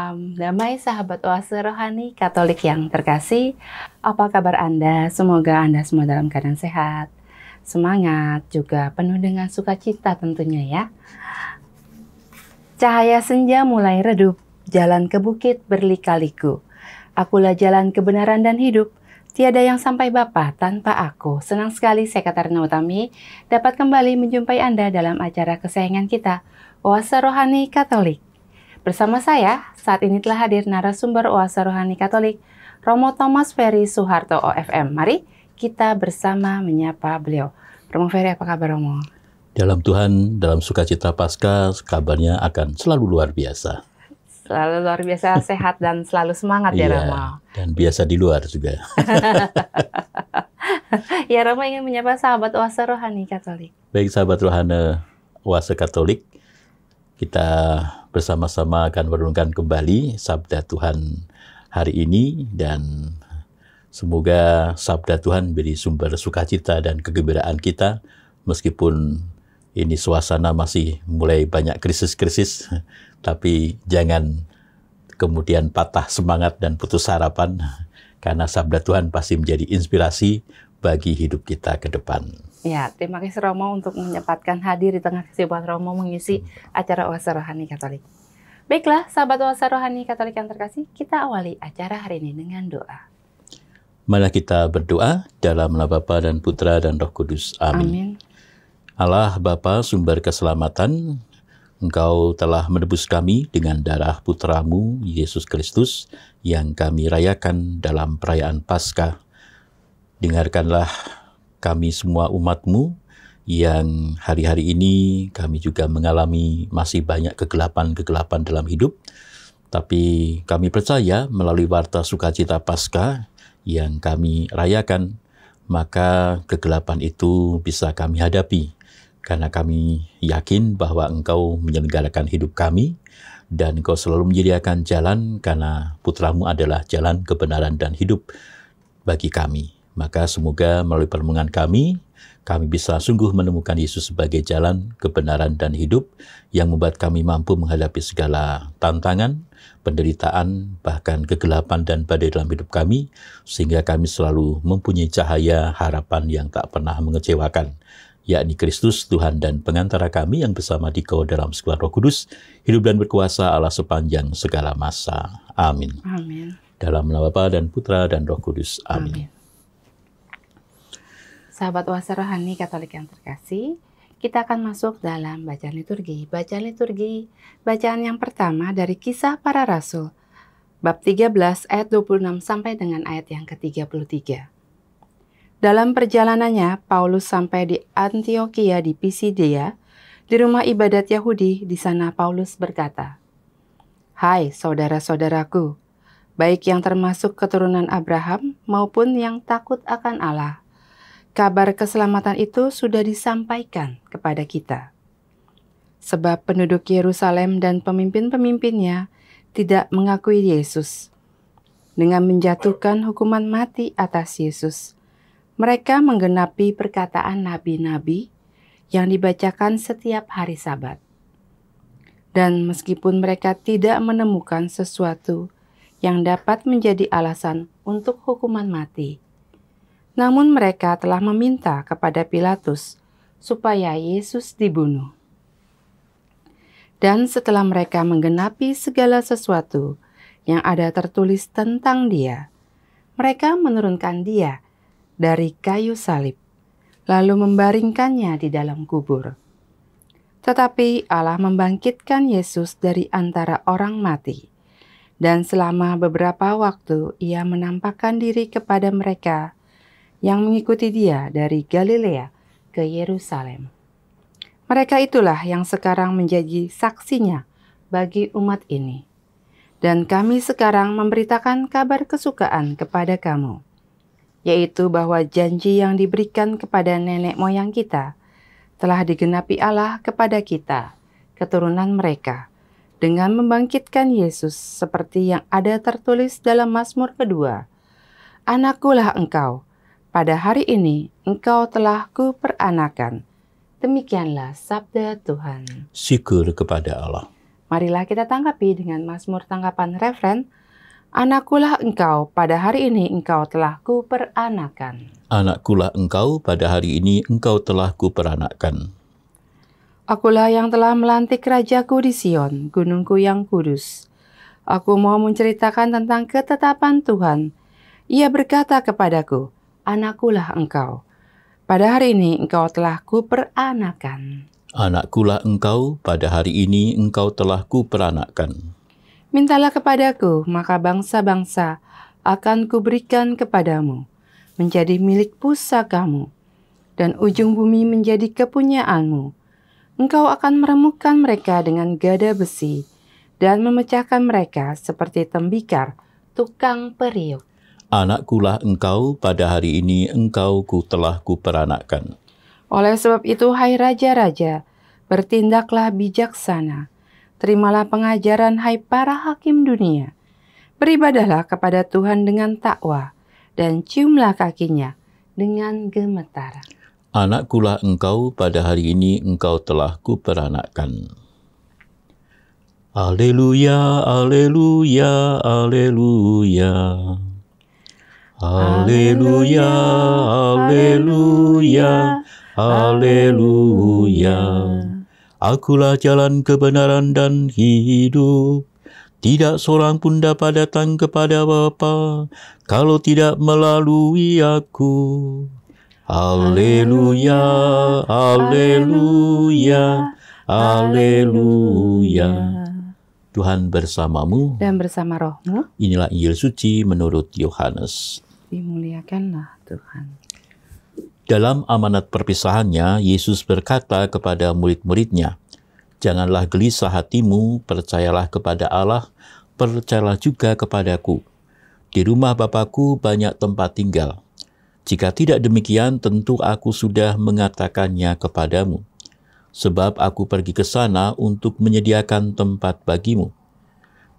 Salam damai sahabat Oase Rohani Katolik yang terkasih. Apa kabar Anda? Semoga Anda semua dalam keadaan sehat, semangat, juga penuh dengan sukacita tentunya ya. Cahaya senja mulai redup, jalan ke bukit berlika-liku. Akulah jalan kebenaran dan hidup, tiada yang sampai Bapa tanpa aku. Senang sekali saya Katarina Utami dapat kembali menjumpai Anda dalam acara kesayangan kita, Oase Rohani Katolik. Bersama saya, saat ini telah hadir narasumber Oase Rohani Katolik, Romo Thomas Ferry Soeharto OFM. Mari kita bersama menyapa beliau. Romo Ferry, apa kabar Romo? Dalam Tuhan, dalam sukacita Paskah, kabarnya akan selalu luar biasa. Selalu luar biasa, sehat dan selalu semangat ya Romo. Dan biasa di luar juga. Ya, Romo ingin menyapa sahabat Oase Rohani Katolik. Baik sahabat Rohani Oase Katolik, kita bersama-sama akan merenungkan kembali sabda Tuhan hari ini, dan semoga sabda Tuhan menjadi sumber sukacita dan kegembiraan kita meskipun ini suasana masih mulai banyak krisis-krisis, tapi jangan kemudian patah semangat dan putus harapan, karena sabda Tuhan pasti menjadi inspirasi bagi hidup kita ke depan. Ya, terima kasih Romo untuk menyempatkan hadir di tengah kesibukan Romo mengisi acara Oase Rohani Katolik. Baiklah, sahabat Oase Rohani Katolik yang terkasih, kita awali acara hari ini dengan doa. Mari kita berdoa dalam nama Bapa dan Putra dan Roh Kudus. Amin. Amin. Allah Bapa sumber keselamatan, Engkau telah menebus kami dengan darah Putramu, Yesus Kristus, yang kami rayakan dalam perayaan Paskah. Dengarkanlah kami semua umat-Mu yang hari-hari ini kami juga mengalami masih banyak kegelapan-kegelapan dalam hidup. Tapi kami percaya melalui warta sukacita Paskah yang kami rayakan, maka kegelapan itu bisa kami hadapi. Karena kami yakin bahwa Engkau menyelenggarakan hidup kami, dan Engkau selalu menyediakan jalan karena Putra-Mu adalah jalan kebenaran dan hidup bagi kami. Maka semoga melalui permenungan kami bisa sungguh menemukan Yesus sebagai jalan, kebenaran, dan hidup yang membuat kami mampu menghadapi segala tantangan, penderitaan, bahkan kegelapan dan badai dalam hidup kami, sehingga kami selalu mempunyai cahaya harapan yang tak pernah mengecewakan, yakni Kristus, Tuhan dan pengantara kami yang bersama Dikau dalam sekuat Roh Kudus, hidup dan berkuasa Allah sepanjang segala masa. Amin. Amin. Dalam nama Bapa dan Putra dan Roh Kudus. Amin. Amin. Sahabat Oase Rohani Katolik yang terkasih, kita akan masuk dalam bacaan liturgi. Bacaan yang pertama dari Kisah Para Rasul, bab 13 ayat 26 sampai dengan ayat yang ke-33. Dalam perjalanannya, Paulus sampai di Antiokhia di Pisidia, di rumah ibadat Yahudi. Di sana Paulus berkata, "Hai saudara-saudaraku, baik yang termasuk keturunan Abraham maupun yang takut akan Allah, kabar keselamatan itu sudah disampaikan kepada kita. Sebab penduduk Yerusalem dan pemimpin-pemimpinnya tidak mengakui Yesus. Dengan menjatuhkan hukuman mati atas Yesus, mereka menggenapi perkataan nabi-nabi yang dibacakan setiap hari Sabat. Dan meskipun mereka tidak menemukan sesuatu yang dapat menjadi alasan untuk hukuman mati, namun mereka telah meminta kepada Pilatus supaya Yesus dibunuh. Dan setelah mereka menggenapi segala sesuatu yang ada tertulis tentang Dia, mereka menurunkan Dia dari kayu salib, lalu membaringkannya di dalam kubur. Tetapi Allah membangkitkan Yesus dari antara orang mati, dan selama beberapa waktu Ia menampakkan diri kepada mereka yang mengikuti Dia dari Galilea ke Yerusalem. Mereka itulah yang sekarang menjadi saksinya bagi umat ini. Dan kami sekarang memberitakan kabar kesukaan kepada kamu, yaitu bahwa janji yang diberikan kepada nenek moyang kita telah digenapi Allah kepada kita, keturunan mereka, dengan membangkitkan Yesus seperti yang ada tertulis dalam Mazmur kedua. Anakkulah engkau, pada hari ini engkau telah kuperanakan. Demikianlah sabda Tuhan. Syukur kepada Allah. Marilah kita tanggapi dengan Mazmur tanggapan refren, Anakkulah engkau, pada hari ini engkau telah kuperanakan. Anakkulah engkau, pada hari ini engkau telah kuperanakan. Akulah yang telah melantik rajaku di Sion, gunungku yang kudus. Aku mau menceritakan tentang ketetapan Tuhan. Ia berkata kepadaku, Anakkulah engkau, pada hari ini engkau telah kuperanakan. Anakkulah engkau, pada hari ini engkau telah kuperanakan. Mintalah kepadaku, maka bangsa-bangsa akan kuberikan kepadamu, menjadi milik pusakamu, dan ujung bumi menjadi kepunyaanmu. Engkau akan meremukkan mereka dengan gada besi, dan memecahkan mereka seperti tembikar tukang periuk. Anakkulah engkau, pada hari ini engkau telah kuperanakan. Oleh sebab itu, hai raja-raja, bertindaklah bijaksana. Terimalah pengajaran, hai para hakim dunia. Beribadahlah kepada Tuhan dengan takwa, dan ciumlah kakinya dengan gemetar. Anakkulah engkau, pada hari ini engkau telah kuperanakan. Haleluya, haleluya, haleluya. Haleluya, haleluya, haleluya. Akulah jalan kebenaran dan hidup. Tidak seorang pun dapat datang kepada Bapa kalau tidak melalui aku. Haleluya, haleluya, haleluya. Tuhan bersamamu Dan bersama rohmu, Inilah Injil suci menurut Yohanes. dimuliakanlah Tuhan. Dalam amanat perpisahannya, Yesus berkata kepada murid-muridnya, "Janganlah gelisah hatimu, percayalah kepada Allah, percayalah juga kepadaku. Di rumah Bapa-Ku banyak tempat tinggal. Jika tidak demikian, tentu aku sudah mengatakannya kepadamu. Sebab aku pergi ke sana untuk menyediakan tempat bagimu.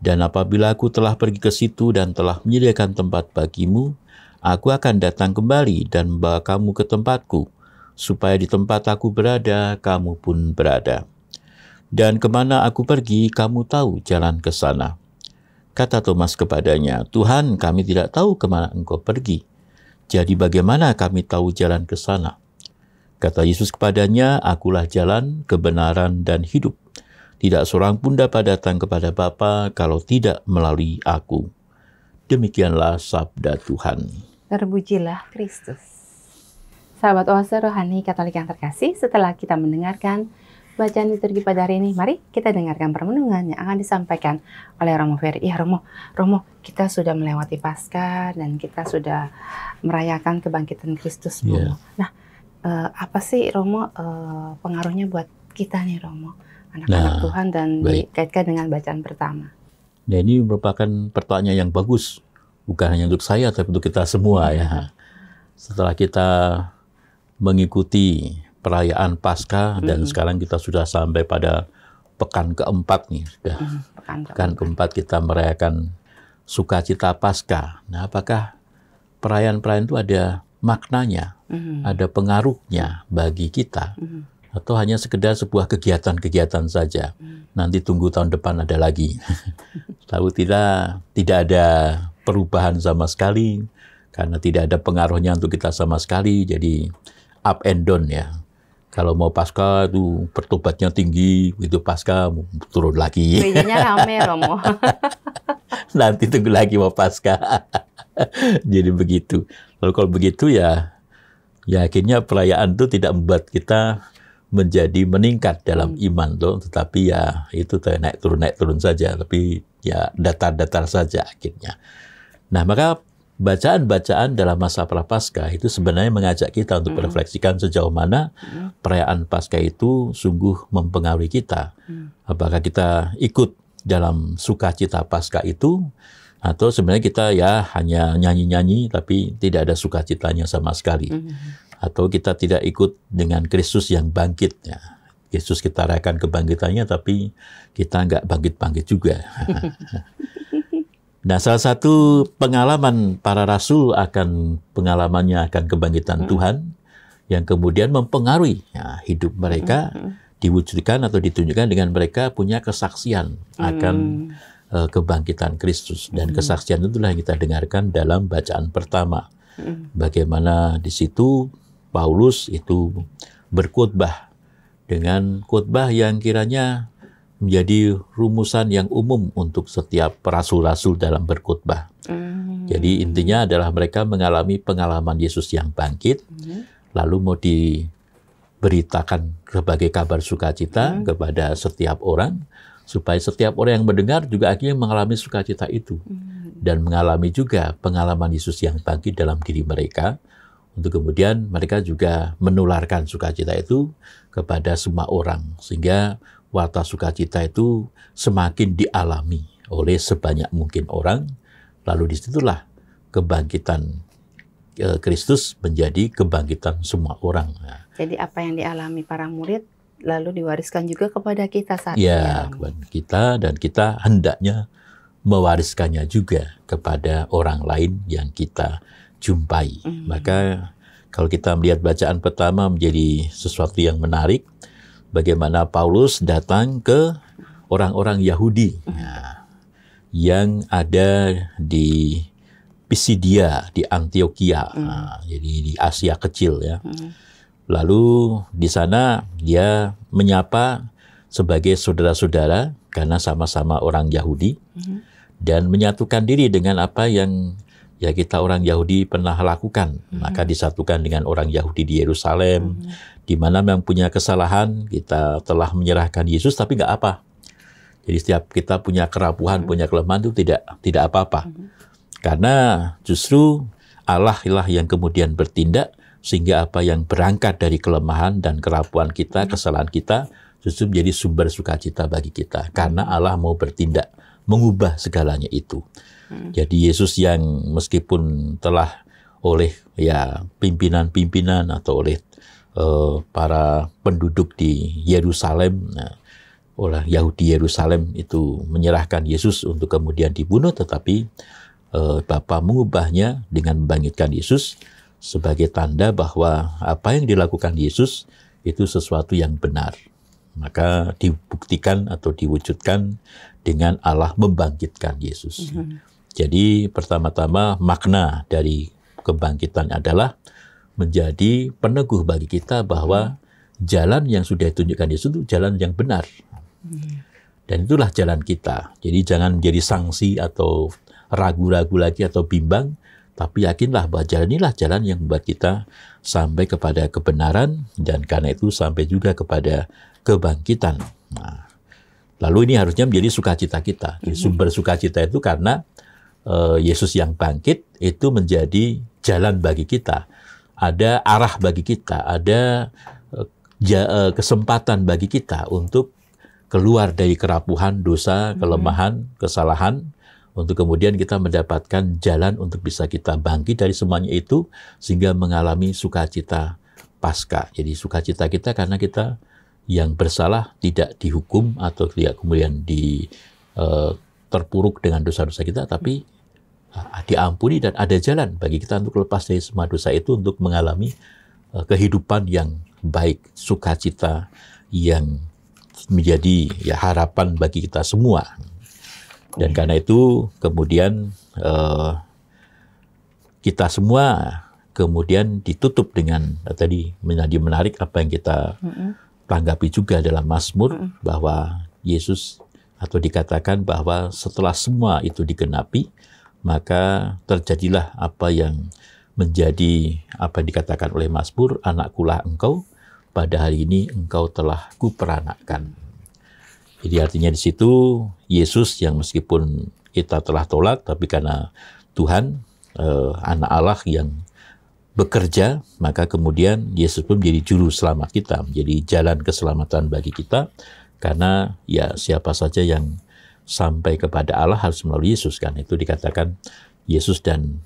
Dan apabila aku telah pergi ke situ dan telah menyediakan tempat bagimu, aku akan datang kembali dan membawa kamu ke tempatku, supaya di tempat aku berada, kamu pun berada. Dan kemana aku pergi, kamu tahu jalan ke sana." Kata Thomas kepadanya, "Tuhan, kami tidak tahu kemana engkau pergi. Jadi bagaimana kami tahu jalan ke sana?" Kata Yesus kepadanya, "Akulah jalan, kebenaran, dan hidup. Tidak seorang pun dapat datang kepada Bapa kalau tidak melalui aku." Demikianlah sabda Tuhan. Terpujilah Kristus. Sahabat Oase Rohani Katolik yang terkasih, setelah kita mendengarkan bacaan liturgi pada hari ini, mari kita dengarkan permenungan yang akan disampaikan oleh Romo Ferry. Ya Romo, kita sudah melewati Paskah dan kita sudah merayakan kebangkitan Kristus. Yeah. Nah, apa sih Romo pengaruhnya buat kita nih Romo, anak-anak Tuhan, dan dikaitkan dengan bacaan pertama? Nah, ini merupakan pertanyaan yang bagus, bukan hanya untuk saya, tapi untuk kita semua ya. Setelah kita mengikuti perayaan Paskah dan sekarang kita sudah sampai pada pekan keempat nih, sudah pekan keempat kita merayakan sukacita Paskah. Nah, apakah perayaan-perayaan itu ada maknanya, ada pengaruhnya bagi kita, atau hanya sekedar sebuah kegiatan-kegiatan saja? Nanti tunggu tahun depan ada lagi. Tahu tidak ada perubahan sama sekali, karena tidak ada pengaruhnya untuk kita sama sekali, jadi up and down ya. Kalau mau Paskah itu pertobatnya tinggi, begitu Paskah turun lagi. Gerejanya rame Romo. Nanti tunggu lagi mau Paskah. Jadi begitu. Lalu kalau begitu ya akhirnya perayaan itu tidak membuat kita menjadi meningkat dalam iman tuh, tetapi ya itu naik turun saja, tapi ya datar-datar saja akhirnya. Nah, maka bacaan-bacaan dalam masa Prapaskah itu sebenarnya mengajak kita untuk merefleksikan sejauh mana perayaan Paskah itu sungguh mempengaruhi kita. Apakah kita ikut dalam sukacita Paskah itu, atau sebenarnya kita ya hanya nyanyi-nyanyi tapi tidak ada sukacitanya sama sekali. Atau kita tidak ikut dengan Kristus yang bangkit. Ya. Yesus kita rayakan kebangkitannya, tapi kita nggak bangkit-bangkit juga. Nah, salah satu pengalaman para rasul akan pengalamannya akan kebangkitan Tuhan, yang kemudian mempengaruhi hidup mereka, diwujudkan atau ditunjukkan dengan mereka punya kesaksian akan kebangkitan Kristus. Dan kesaksian itulah yang kita dengarkan dalam bacaan pertama. Bagaimana di situ Paulus itu berkhotbah dengan khotbah yang kiranya menjadi rumusan yang umum untuk setiap rasul-rasul dalam berkhotbah. Jadi intinya adalah mereka mengalami pengalaman Yesus yang bangkit, lalu mau diberitakan sebagai kabar sukacita kepada setiap orang, supaya setiap orang yang mendengar juga akhirnya mengalami sukacita itu. Dan mengalami juga pengalaman Yesus yang bangkit dalam diri mereka, untuk kemudian mereka juga menularkan sukacita itu kepada semua orang, sehingga warta sukacita itu semakin dialami oleh sebanyak mungkin orang. Lalu disitulah kebangkitan Kristus menjadi kebangkitan semua orang. Jadi apa yang dialami para murid lalu diwariskan juga kepada kita saat ini. Ya, kepada kita, dan kita hendaknya mewariskannya juga kepada orang lain yang kita jumpai. Maka kalau kita melihat bacaan pertama menjadi sesuatu yang menarik, bagaimana Paulus datang ke orang-orang Yahudi yang ada di Pisidia, di Antioquia, jadi di Asia Kecil ya. Lalu di sana dia menyapa sebagai saudara-saudara karena sama-sama orang Yahudi, dan menyatukan diri dengan apa yang ya kita orang Yahudi pernah lakukan. Maka disatukan dengan orang Yahudi di Yerusalem, di mana memang punya kesalahan, kita telah menyerahkan Yesus, tapi nggak apa. Jadi setiap kita punya kerapuhan, punya kelemahan itu tidak apa-apa. Karena justru Allah lah yang kemudian bertindak, sehingga apa yang berangkat dari kelemahan dan kerapuhan kita, kesalahan kita, justru menjadi sumber sukacita bagi kita. Karena Allah mau bertindak, mengubah segalanya itu. Jadi Yesus yang meskipun telah oleh ya pimpinan-pimpinan atau oleh para penduduk di Yerusalem, oleh Yahudi Yerusalem itu menyerahkan Yesus untuk kemudian dibunuh, tetapi Bapa mengubahnya dengan membangkitkan Yesus sebagai tanda bahwa apa yang dilakukan Yesus itu sesuatu yang benar. Maka dibuktikan atau diwujudkan dengan Allah membangkitkan Yesus. Jadi pertama-tama makna dari kebangkitan adalah menjadi peneguh bagi kita bahwa jalan yang sudah ditunjukkan Yesus itu jalan yang benar. Dan itulah jalan kita. Jadi jangan menjadi sanksi atau ragu-ragu lagi atau bimbang, tapi yakinlah bahwa jalan inilah jalan yang membuat kita sampai kepada kebenaran, dan karena itu sampai juga kepada kebangkitan. Nah, lalu ini harusnya menjadi sukacita kita. Jadi sumber sukacita itu karena Yesus yang bangkit itu menjadi jalan bagi kita. Ada arah bagi kita, ada kesempatan bagi kita untuk keluar dari kerapuhan, dosa, kelemahan, kesalahan, untuk kemudian kita mendapatkan jalan untuk bisa kita bangkit dari semuanya itu, sehingga mengalami sukacita Paskah. Jadi sukacita kita karena kita yang bersalah tidak dihukum atau tidak kemudian terpuruk dengan dosa-dosa kita, tapi diampuni dan ada jalan bagi kita untuk lepas dari semua dosa itu, untuk mengalami kehidupan yang baik, sukacita yang menjadi ya harapan bagi kita semua. Dan karena itu kemudian kita semua kemudian ditutup dengan tadi menjadi menarik apa yang kita tanggapi juga dalam Mazmur, bahwa Yesus atau dikatakan bahwa setelah semua itu digenapi, maka terjadilah apa yang menjadi apa yang dikatakan oleh Mazmur, anakkulah engkau, pada hari ini engkau telah kuperanakkan. Jadi artinya di situ Yesus yang meskipun kita telah tolak, tapi karena Tuhan anak Allah yang bekerja, maka kemudian Yesus pun menjadi juru selamat kita, menjadi jalan keselamatan bagi kita. Karena ya siapa saja yang sampai kepada Allah harus melalui Yesus, kan itu dikatakan Yesus dan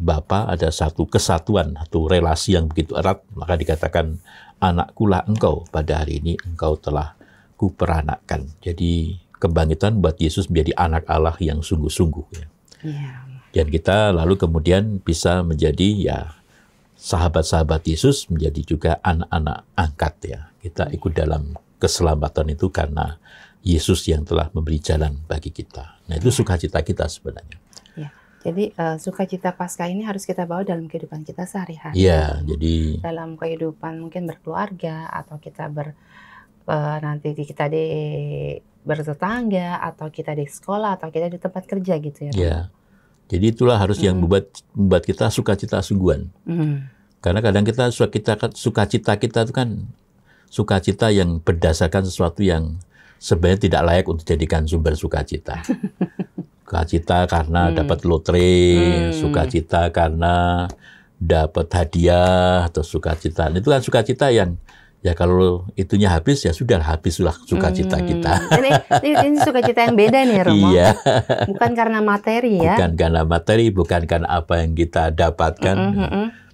Bapa ada satu kesatuan, satu relasi yang begitu erat. Maka dikatakan anakkulah engkau, pada hari ini engkau telah kuperanakkan. Jadi kebangkitan buat Yesus menjadi anak Allah yang sungguh-sungguh ya. Dan kita lalu kemudian bisa menjadi ya sahabat-sahabat Yesus, menjadi juga anak-anak angkat ya. Kita ikut dalam keselamatan itu karena Yesus yang telah memberi jalan bagi kita. Nah, itu sukacita kita sebenarnya. Ya, jadi sukacita Paskah ini harus kita bawa dalam kehidupan kita sehari-hari. Iya, jadi dalam kehidupan mungkin berkeluarga, atau kita nanti kita bertetangga, atau kita di sekolah, atau kita di tempat kerja gitu ya. Iya. Jadi itulah harus yang membuat kita sukacita sungguhan. Karena kadang kita sukacita kita itu kan sukacita yang berdasarkan sesuatu yang sebenarnya tidak layak untuk dijadikan sumber sukacita. Sukacita karena dapat lotre, sukacita karena dapat hadiah, atau sukacita. Itu kan sukacita yang ya kalau itunya habis, ya sudah habislah sukacita kita. Ini sukacita yang beda nih, Romo. Iya. Bukan karena materi ya. Bukan karena materi, bukan karena apa yang kita dapatkan,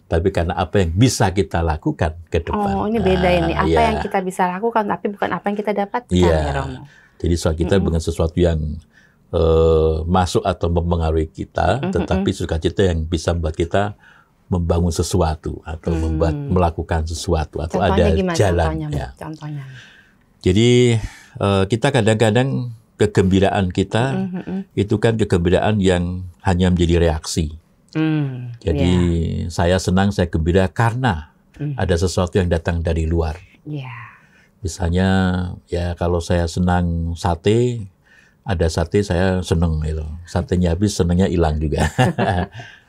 tapi karena apa yang bisa kita lakukan ke depan. Oh, ini beda ini. Apa yang kita bisa lakukan, tapi bukan apa yang kita dapatkan ya, Romo. Jadi sukacita bukan sesuatu yang masuk atau mempengaruhi kita, tetapi sukacita yang bisa membuat kita membangun sesuatu atau melakukan sesuatu atau contohnya ada gimana, jalan. Contohnya. Jadi kita kadang-kadang kegembiraan kita itu kan kegembiraan yang hanya menjadi reaksi. Jadi saya senang, saya gembira karena ada sesuatu yang datang dari luar. Misalnya ya kalau saya senang sate, ada sate saya senang gitu. Satenya habis, senangnya hilang juga.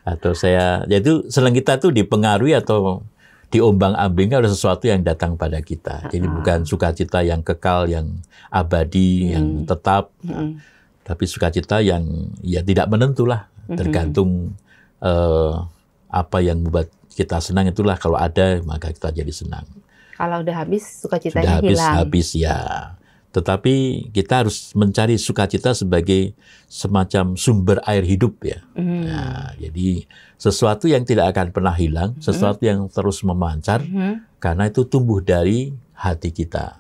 Atau saya, yaitu senang kita tuh dipengaruhi atau diombang-ambingkan oleh sesuatu yang datang pada kita. Jadi bukan sukacita yang kekal, yang abadi, yang tetap, tapi sukacita yang ya tidak menentulah, tergantung apa yang membuat kita senang itulah, kalau ada maka kita jadi senang. Kalau udah habis, sukacitanya hilang. Sudah habis ya. Tetapi kita harus mencari sukacita sebagai semacam sumber air hidup ya. Nah, jadi sesuatu yang tidak akan pernah hilang, sesuatu yang terus memancar, karena itu tumbuh dari hati kita.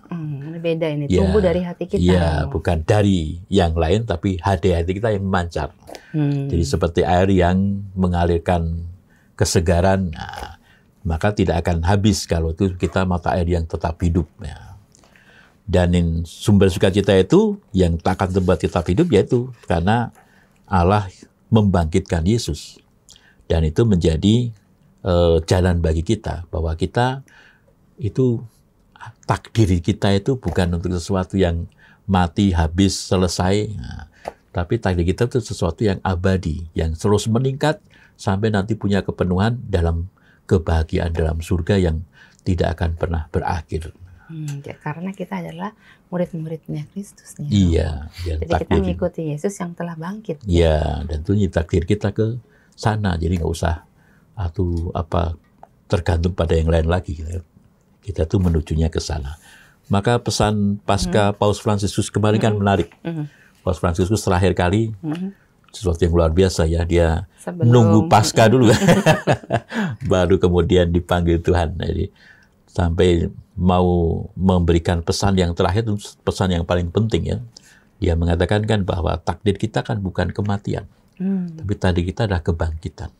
Beda ini, tumbuh dari hati kita. Iya, bukan dari yang lain, tapi hati kita yang memancar. Jadi seperti air yang mengalirkan kesegaran, nah, maka tidak akan habis kalau itu kita mata air yang tetap hidup. Ya. Dan sumber sukacita itu yang akan membuat kita hidup, yaitu karena Allah membangkitkan Yesus. Dan itu menjadi jalan bagi kita, bahwa kita itu takdir kita itu bukan untuk sesuatu yang mati, habis, selesai. Nah, tapi takdir kita itu sesuatu yang abadi, yang terus meningkat sampai nanti punya kepenuhan dalam kebahagiaan dalam surga yang tidak akan pernah berakhir. Karena kita adalah murid-muridnya Kristus nih. Iya. Jadi kita mengikuti Yesus yang telah bangkit. Iya, dan itu takdir kita ke sana. Jadi nggak usah tergantung pada yang lain lagi. Kita tuh menujunya ke sana. Maka pesan pasca Paus Fransiskus kemarin kan menarik. Paus Fransiskus terakhir kali sesuatu yang luar biasa ya, dia nunggu pasca dulu, baru kemudian dipanggil Tuhan. Jadi sampai mau memberikan pesan yang terakhir, pesan yang paling penting ya. Dia mengatakan kan bahwa takdir kita kan bukan kematian, tapi takdir kita adalah kebangkitan.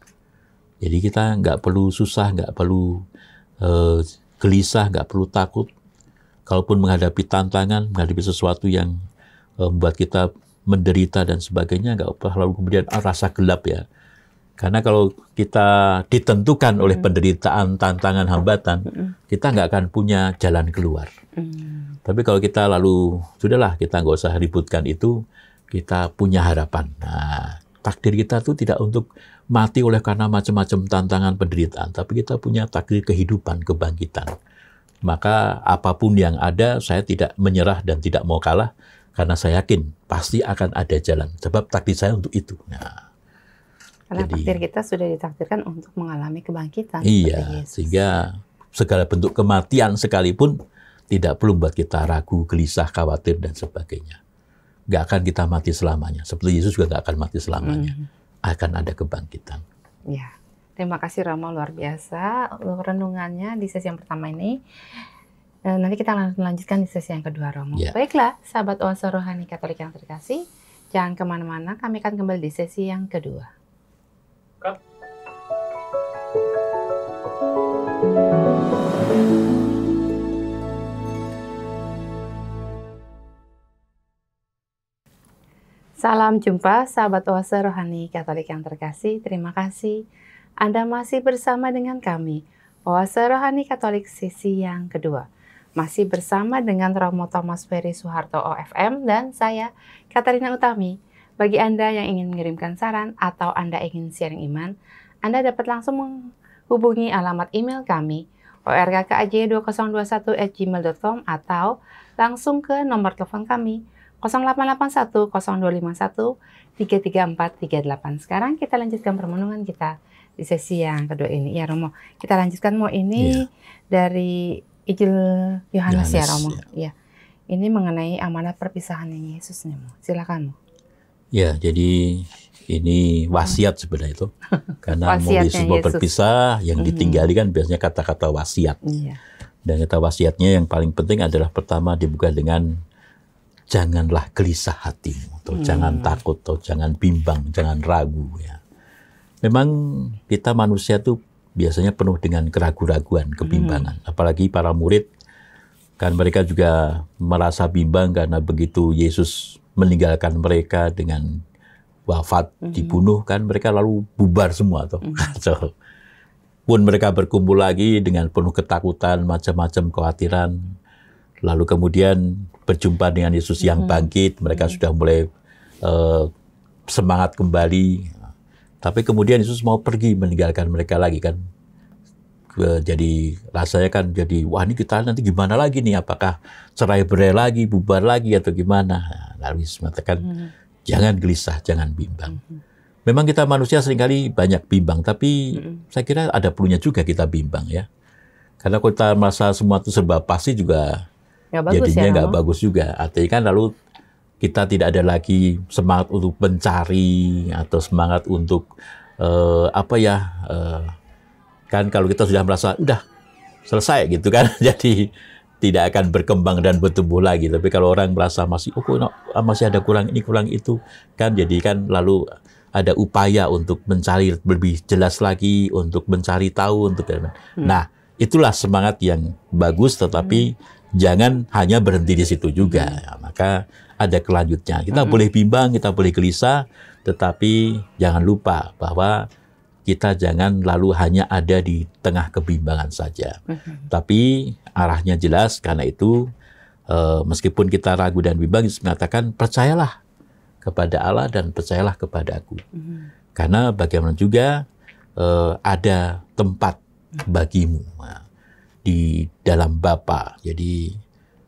Jadi kita nggak perlu susah, nggak perlu gelisah, nggak perlu takut. Kalaupun menghadapi tantangan, menghadapi sesuatu yang membuat kita menderita dan sebagainya, nggak perlu lalu kemudian rasa gelap ya. Karena kalau kita ditentukan oleh penderitaan, tantangan, hambatan, kita nggak akan punya jalan keluar. Tapi kalau kita lalu, sudahlah kita nggak usah ributkan itu, kita punya harapan. Nah, takdir kita itu tidak untuk mati oleh karena macam-macam tantangan, penderitaan, tapi kita punya takdir kehidupan, kebangkitan. Maka apapun yang ada, saya tidak menyerah dan tidak mau kalah, karena saya yakin pasti akan ada jalan. Sebab takdir saya untuk itu. Nah, karena takdir kita sudah ditakdirkan untuk mengalami kebangkitan. Iya, sehingga segala bentuk kematian sekalipun tidak perlu buat kita ragu, gelisah, khawatir, dan sebagainya. Nggak akan kita mati selamanya. Seperti Yesus juga nggak akan mati selamanya. Akan ada kebangkitan. Ya, terima kasih Romo, luar biasa renungannya di sesi yang pertama ini. Nanti kita lanjutkan di sesi yang kedua, Romo. Ya. Baiklah, sahabat Oase Rohani Katolik yang terkasih, jangan kemana-mana, kami akan kembali di sesi yang kedua. Salam jumpa sahabat Oase Rohani Katolik yang terkasih. Terima kasih Anda masih bersama dengan kami, Oase Rohani Katolik sesi yang kedua. Masih bersama dengan Romo Thomas Ferry Soeharto OFM dan saya, Katarina Utami. Bagi Anda yang ingin mengirimkan saran atau Anda ingin sharing iman, Anda dapat langsung menghubungi alamat email kami orgkaj2021@gmail.com atau langsung ke nomor telepon kami 0881 0251 334 38. Sekarang kita lanjutkan permenungan kita di sesi yang kedua ini. Ya Romo, kita lanjutkan ini dari Injil Yohanes ya Romo. Ya. Ini mengenai amanat perpisahan Yesus nih Mo. Silakan Mo. Ya, jadi ini wasiat sebenarnya itu. Karena mau Yesus berpisah, yang ditinggali kan biasanya kata-kata wasiat. Iya. Dan kata wasiatnya yang paling penting adalah pertama dibuka dengan janganlah gelisah hatimu, atau jangan takut, atau jangan bimbang, jangan ragu. Ya. Memang kita manusia tuh biasanya penuh dengan keraguan-raguan, kebimbangan. Apalagi para murid, kan mereka juga merasa bimbang karena begitu Yesus meninggalkan mereka dengan wafat, dibunuh, kan mereka lalu bubar semua. So, pun mereka berkumpul lagi dengan penuh ketakutan, macam-macam kekhawatiran. Lalu kemudian berjumpa dengan Yesus yang bangkit, mereka sudah mulai semangat kembali. Tapi kemudian Yesus mau pergi meninggalkan mereka lagi kan. Jadi rasanya kan jadi, wah ini kita nanti gimana lagi nih? Apakah cerai-berai lagi, bubar lagi atau gimana? Lalu Yesus mengatakan, jangan gelisah, jangan bimbang. Memang kita manusia seringkali banyak bimbang, tapi saya kira ada perlunya juga kita bimbang ya. Karena kalau kita merasa semua itu serba pasti juga jadinya nggak bagus juga. Artinya kan lalu kita tidak ada lagi semangat untuk mencari atau semangat untuk kan kalau kita sudah merasa udah selesai gitu kan, jadi tidak akan berkembang dan bertumbuh lagi. Tapi kalau orang merasa masih masih ada kurang ini kurang itu kan, jadi kan lalu ada upaya untuk mencari lebih jelas lagi, untuk mencari tahu, untuk nah itulah semangat yang bagus, tetapi jangan hanya berhenti di situ juga. Ya, maka ada kelanjutnya. Kita boleh bimbang, kita boleh gelisah, tetapi jangan lupa bahwa kita jangan lalu hanya ada di tengah kebimbangan saja. Tapi arahnya jelas, karena itu meskipun kita ragu dan bimbang, Yesus mengatakan percayalah kepada Allah dan percayalah kepada Aku. Karena bagaimana juga ada tempat bagimu di dalam Bapa. Jadi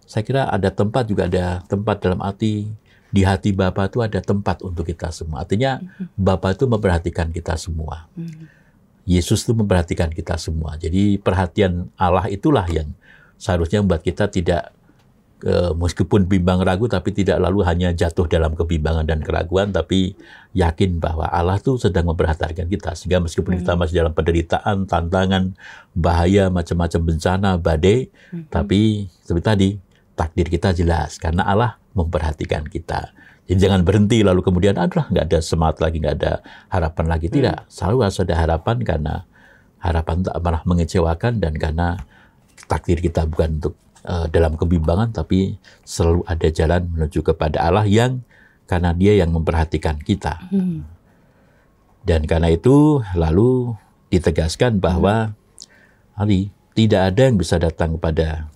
saya kira ada tempat, juga ada tempat dalam arti di hati Bapa itu ada tempat untuk kita semua. Artinya Bapa itu memperhatikan kita semua. Yesus itu memperhatikan kita semua. Jadi perhatian Allah itulah yang seharusnya membuat kita tidak meskipun bimbang ragu, tapi tidak lalu hanya jatuh dalam kebimbangan dan keraguan, tapi yakin bahwa Allah itu sedang memperhatikan kita. Sehingga meskipun kita masih dalam penderitaan, tantangan, bahaya, macam-macam bencana, badai, tapi seperti tadi, takdir kita jelas, karena Allah memperhatikan kita. Jadi jangan berhenti lalu kemudian, nggak ada semangat lagi, nggak ada harapan lagi. Tidak, selalu harus ada harapan, karena harapan tak pernah mengecewakan, dan karena takdir kita bukan untuk dalam kebimbangan, tapi selalu ada jalan menuju kepada Allah yang karena Dia yang memperhatikan kita. Dan karena itu lalu ditegaskan bahwa tidak ada yang bisa datang kepada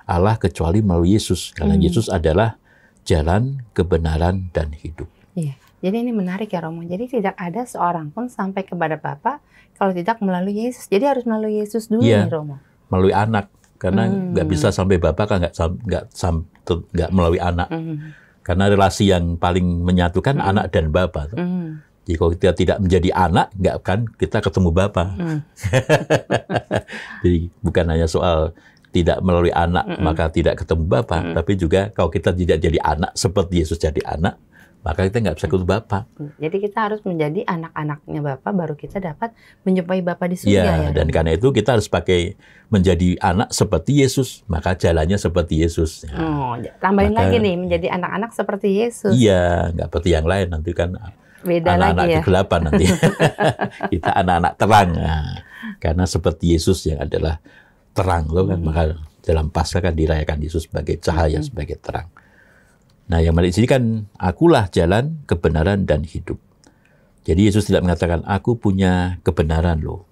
Allah kecuali melalui Yesus, karena Yesus adalah jalan, kebenaran, dan hidup. Iya. Jadi ini menarik ya Romo. Jadi tidak ada seorang pun sampai kepada Bapa kalau tidak melalui Yesus. Jadi harus melalui Yesus dulu nih Romo. Melalui anak. Karena nggak bisa sampai Bapa kan nggak melalui anak. Karena relasi yang paling menyatukan anak dan Bapa. Jadi kalau kita tidak menjadi anak, nggak kan kita ketemu Bapa. Jadi bukan hanya soal tidak melalui anak maka tidak ketemu Bapa, tapi juga kalau kita tidak jadi anak seperti Yesus jadi anak, maka kita nggak bisa ketemu Bapa. Jadi kita harus menjadi anak-anaknya Bapa, baru kita dapat menjumpai Bapa di surga ya. Dan karena itu kita harus pakai menjadi anak seperti Yesus, maka jalannya seperti Yesus. Tambahin lagi nih, menjadi anak-anak seperti Yesus. Iya, nggak seperti yang lain, nanti kan beda anak-anak lagi ya. kegelapan nanti. Kita anak-anak terang, karena seperti Yesus yang adalah terang loh kan, maka dalam Paskah kan dirayakan Yesus sebagai cahaya, sebagai terang. Nah, yang menarik di sini kan, akulah jalan, kebenaran, dan hidup. Jadi Yesus tidak mengatakan, aku punya kebenaran loh.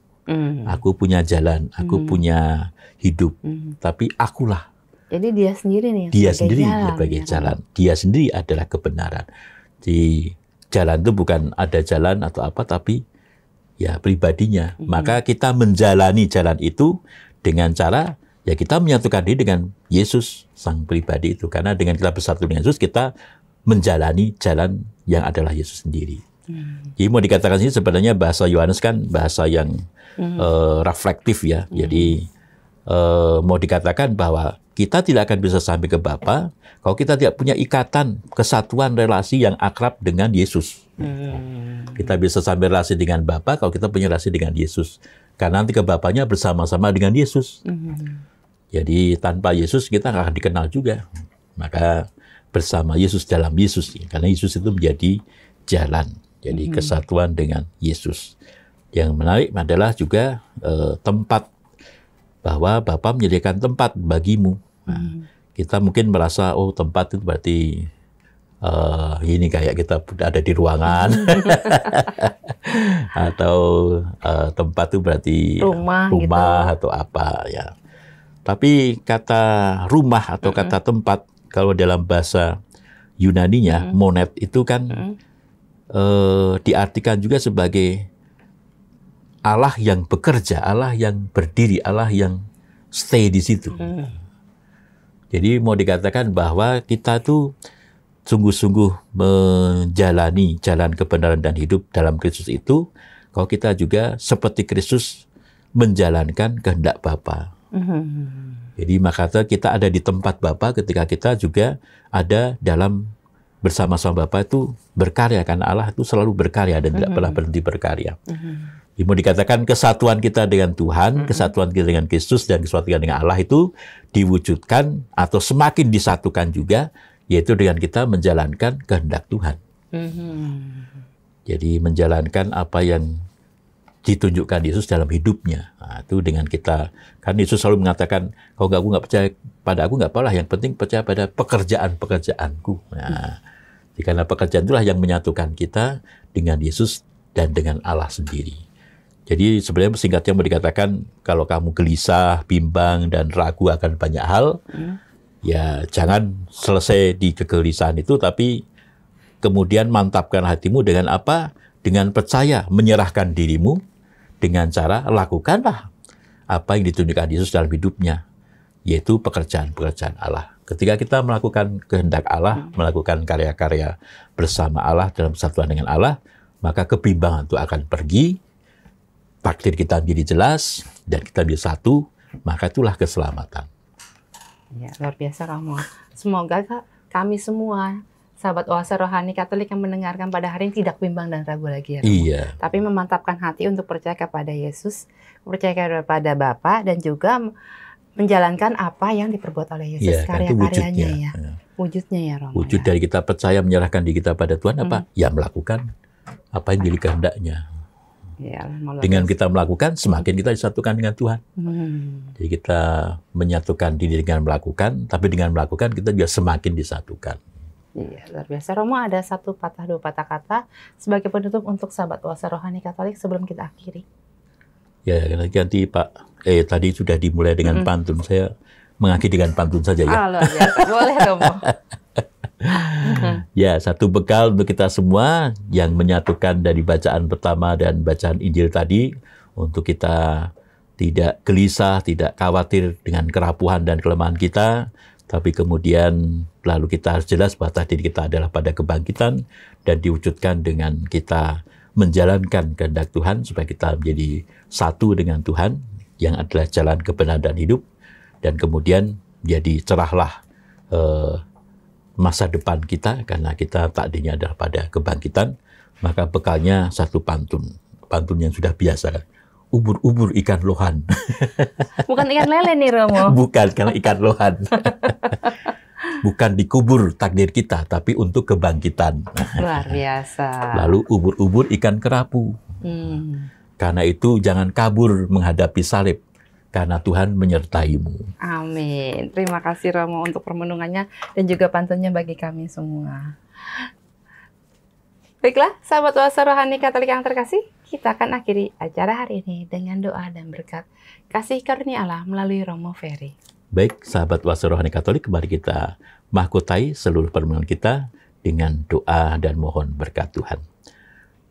Aku punya jalan, aku punya hidup. Tapi akulah. Jadi dia sendiri nih Dia sebagai sendiri jalan, sebagai ya, jalan. Dia sendiri adalah kebenaran. Di jalan itu bukan ada jalan atau apa, tapi ya pribadinya. Maka kita menjalani jalan itu dengan cara ya kita menyatukan diri dengan Yesus sang pribadi itu. Karena dengan kita bersatu dengan Yesus, kita menjalani jalan yang adalah Yesus sendiri. Jadi mau dikatakan sini sebenarnya bahasa Yohanes kan bahasa yang reflektif ya. Jadi mau dikatakan bahwa kita tidak akan bisa sampai ke Bapa kalau kita tidak punya ikatan, kesatuan, relasi yang akrab dengan Yesus. Kita bisa sampai relasi dengan Bapa kalau kita punya relasi dengan Yesus. Karena nanti ke Bapanya bersama-sama dengan Yesus. Jadi tanpa Yesus kita nggak akan dikenal juga. Maka bersama Yesus dalam Yesus. Karena Yesus itu menjadi jalan. Jadi kesatuan dengan Yesus. Yang menarik adalah juga tempat. Bahwa Bapa menyediakan tempat bagimu. Nah, kita mungkin merasa, oh tempat itu berarti ini kayak kita ada di ruangan. Atau tempat itu berarti rumah gitu. Atau apa ya. Tapi kata rumah atau kata tempat, kalau dalam bahasa Yunaninya, monet itu kan diartikan juga sebagai Allah yang bekerja, Allah yang berdiri, Allah yang stay di situ. Jadi mau dikatakan bahwa kita tuh sungguh-sungguh menjalani jalan kebenaran dan hidup dalam Kristus itu, kalau kita juga seperti Kristus menjalankan kehendak Bapa. Jadi maka kita ada di tempat Bapa ketika kita juga ada dalam bersama-sama Bapa itu berkarya, karena Allah itu selalu berkarya dan tidak pernah berhenti berkarya. Mau dikatakan kesatuan kita dengan Tuhan, kesatuan kita dengan Kristus, dan kesatuan kita dengan Allah itu diwujudkan atau semakin disatukan juga, yaitu dengan kita menjalankan kehendak Tuhan. Jadi menjalankan apa yang ditunjukkan Yesus dalam hidupnya. Nah, itu dengan kita, kan Yesus selalu mengatakan, kalau aku nggak percaya pada aku nggak apalah, yang penting percaya pada pekerjaan-pekerjaanku. Nah, karena pekerjaan itulah yang menyatukan kita dengan Yesus dan dengan Allah sendiri. Jadi sebenarnya singkatnya mau dikatakan, kalau kamu gelisah, bimbang, dan ragu akan banyak hal, ya jangan selesai di kegelisahan itu, tapi kemudian mantapkan hatimu dengan apa? Dengan percaya, menyerahkan dirimu, dengan cara lakukanlah apa yang ditunjukkan Yesus dalam hidupnya, yaitu pekerjaan-pekerjaan Allah. Ketika kita melakukan kehendak Allah, melakukan karya-karya bersama Allah dalam persatuan dengan Allah, maka kebimbangan itu akan pergi, takdir kita menjadi jelas, dan kita menjadi satu, maka itulah keselamatan. Ya, luar biasa Romo. Semoga kami semua, sahabat Oase Rohani Katolik yang mendengarkan pada hari ini tidak bimbang dan ragu lagi ya Romo. Iya. Tapi memantapkan hati untuk percaya kepada Yesus, percaya kepada Bapa, dan juga menjalankan apa yang diperbuat oleh Yesus, karya-karyanya ya. Wujudnya ya Romo. Wujud dari kita percaya menyerahkan diri kita pada Tuhan apa? Ya melakukan apa yang menjadi kehendaknya. Ya, dengan kita melakukan, semakin kita disatukan dengan Tuhan. Jadi kita menyatukan diri dengan melakukan, tapi dengan melakukan kita juga semakin disatukan. Iya, luar biasa. Romo, ada satu patah dua patah kata sebagai penutup untuk sahabat Oase Rohani Katolik sebelum kita akhiri. Ya, nanti Pak, tadi sudah dimulai dengan pantun. Saya mengakhiri dengan pantun saja ya. Luar biasa. Boleh Romo. Ya, satu bekal untuk kita semua yang menyatukan dari bacaan pertama dan bacaan Injil tadi, untuk kita tidak gelisah, tidak khawatir dengan kerapuhan dan kelemahan kita, tapi kemudian lalu kita harus jelas bahwa diri kita adalah pada kebangkitan dan diwujudkan dengan kita menjalankan kehendak Tuhan supaya kita menjadi satu dengan Tuhan yang adalah jalan kebenaran dan hidup, dan kemudian jadi cerahlah masa depan kita, karena kita takdirnya adalah pada kebangkitan. Maka bekalnya satu pantun yang sudah biasa kan, ubur-ubur ikan lohan. Bukan ikan lele nih Romo. Bukan, karena ikan lohan. Bukan dikubur takdir kita, tapi untuk kebangkitan. Luar biasa. Lalu ubur-ubur ikan kerapu. Karena itu jangan kabur menghadapi salib, karena Tuhan menyertaimu. Amin. Terima kasih Romo untuk permenungannya dan juga pantunnya bagi kami semua. Baiklah, sahabat Oase Rohani Katolik yang terkasih, kita akan akhiri acara hari ini dengan doa dan berkat kasih karunia Allah melalui Romo Ferry. Baik, sahabat Oase Rohani Katolik, mari kita mahkotai seluruh permohonan kita dengan doa dan mohon berkat Tuhan.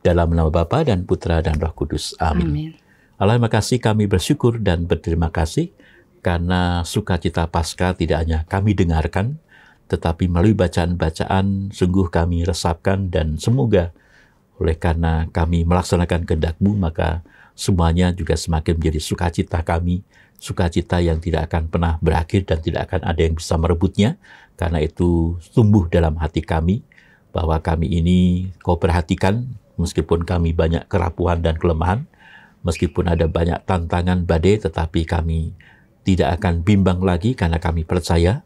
Dalam nama Bapa dan Putra dan Roh Kudus. Amin. Amin. Allah, terima kasih, kami bersyukur dan berterima kasih karena sukacita Paskah tidak hanya kami dengarkan, tetapi melalui bacaan-bacaan sungguh kami resapkan, dan semoga oleh karena kami melaksanakan kehendak-Mu, maka semuanya juga semakin menjadi sukacita kami, sukacita yang tidak akan pernah berakhir dan tidak akan ada yang bisa merebutnya. Karena itu tumbuh dalam hati kami, bahwa kami ini Kau perhatikan, meskipun kami banyak kerapuhan dan kelemahan, meskipun ada banyak tantangan badai, tetapi kami tidak akan bimbang lagi karena kami percaya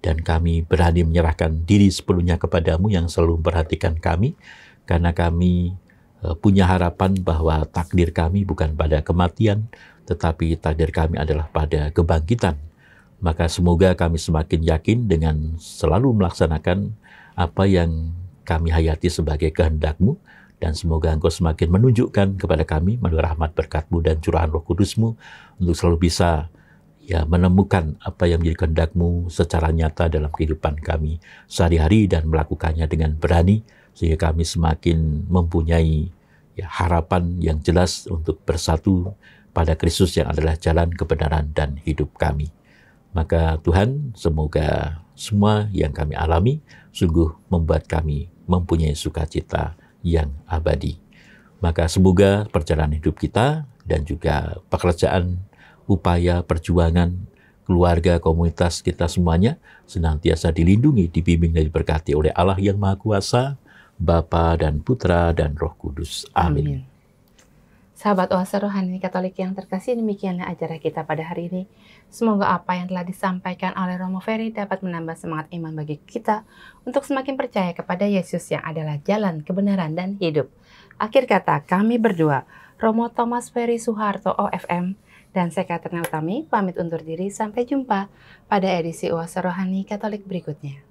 dan kami berani menyerahkan diri sepenuhnya kepadamu yang selalu memperhatikan kami, karena kami punya harapan bahwa takdir kami bukan pada kematian, tetapi takdir kami adalah pada kebangkitan. Maka semoga kami semakin yakin dengan selalu melaksanakan apa yang kami hayati sebagai kehendak-Mu, dan semoga Engkau semakin menunjukkan kepada kami melalui rahmat berkat-Mu dan curahan Roh Kudus-Mu untuk selalu bisa menemukan apa yang menjadi kehendak-Mu secara nyata dalam kehidupan kami sehari-hari dan melakukannya dengan berani, sehingga kami semakin mempunyai harapan yang jelas untuk bersatu pada Kristus yang adalah jalan kebenaran dan hidup kami. Maka Tuhan, semoga semua yang kami alami sungguh membuat kami mempunyai sukacita yang abadi. Maka semoga perjalanan hidup kita dan juga pekerjaan, upaya, perjuangan, keluarga, komunitas kita semuanya senantiasa dilindungi, dibimbing dan diberkati oleh Allah yang Maha Kuasa, Bapa dan Putra dan Roh Kudus. Amin. Amin. Sahabat Oase Rohani Katolik yang terkasih, demikianlah acara kita pada hari ini. Semoga apa yang telah disampaikan oleh Romo Ferry dapat menambah semangat iman bagi kita untuk semakin percaya kepada Yesus yang adalah jalan, kebenaran, dan hidup. Akhir kata, kami berdua, Romo Thomas Ferry Suharto OFM, dan saya Katrina Utami, pamit undur diri. Sampai jumpa pada edisi Oase Rohani Katolik berikutnya.